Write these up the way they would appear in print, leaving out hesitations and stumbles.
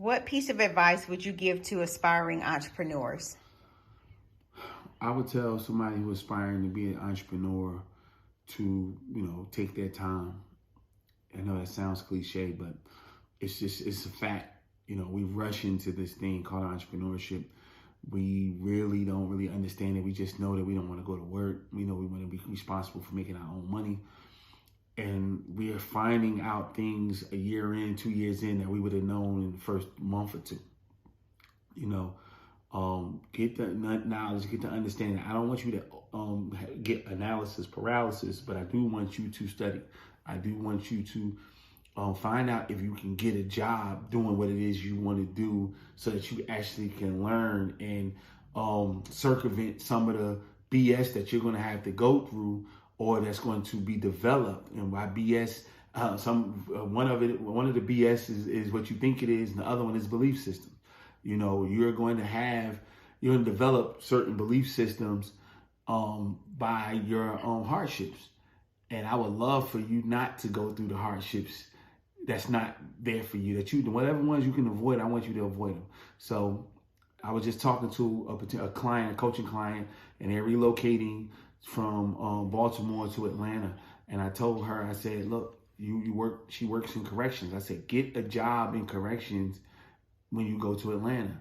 What piece of advice would you give to aspiring entrepreneurs? I would tell somebody who's aspiring to be an entrepreneur to, take their time. I know that sounds cliche, but it's a fact. We rush into this thing called entrepreneurship. We really don't really understand it. We just know that we don't want to go to work. We know we want to be responsible for making our own money. And we are finding out things a year in, 2 years in that we would have known in the first month or two. Get the knowledge, get the understanding. I don't want you to get analysis paralysis, but I do want you to study. I do want you to find out if you can get a job doing what it is you want to do so that you actually can learn and circumvent some of the BS that you're going to have to go through or that's going to be developed. And by BS, one of the BS is what you think it is, and the other one is belief system. You're going to develop certain belief systems by your own hardships. And I would love for you not to go through the hardships that's not there for you, whatever ones you can avoid, I want you to avoid them. So I was just talking to a coaching client, and they're relocating from Baltimore to Atlanta. And I told her, I said, look, she works in corrections. I said, get a job in corrections when you go to Atlanta,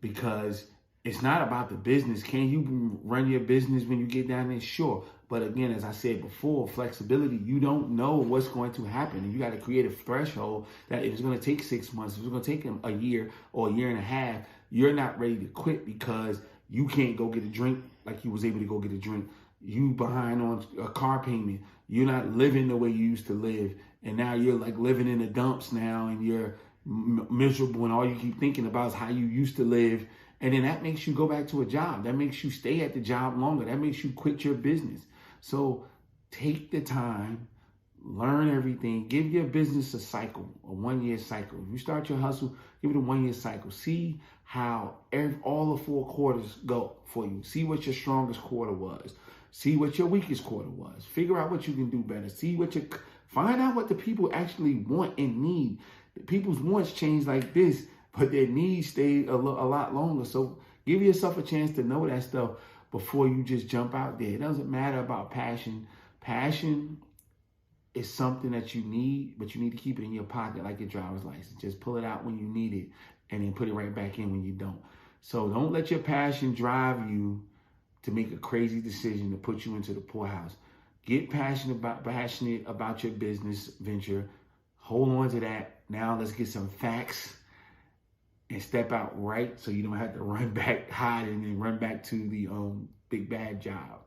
because it's not about the business. Can you run your business when you get down there? Sure. But again, as I said before, flexibility, you don't know what's going to happen. And you got to create a threshold that if it's going to take 6 months, if it's going to take a year or a year and a half, you're not ready to quit because you can't go get a drink like you was able to go get a drink. You behind on a car payment. You're not living the way you used to live. And now you're like living in the dumps now, and you're miserable, and all you keep thinking about is how you used to live. And then that makes you go back to a job. That makes you stay at the job longer. That makes you quit your business. So take the time, learn everything, give your business a cycle, a 1 year cycle. If you start your hustle, give it a 1 year cycle. See how all the 4 quarters go for you. See what your strongest quarter was. See what your weakest quarter was. Figure out what you can do better. Find out what the people actually want and need. People's wants change like this, but their needs stay a lot longer. So give yourself a chance to know that stuff before you just jump out there. It doesn't matter about passion. Passion is something that you need, but you need to keep it in your pocket like your driver's license. Just pull it out when you need it and then put it right back in when you don't. So don't let your passion drive you to make a crazy decision to put you into the poorhouse. Get passionate about your business venture. Hold on to that. Now let's get some facts and step out right so you don't have to run back, hide, and then run back to the big bad job.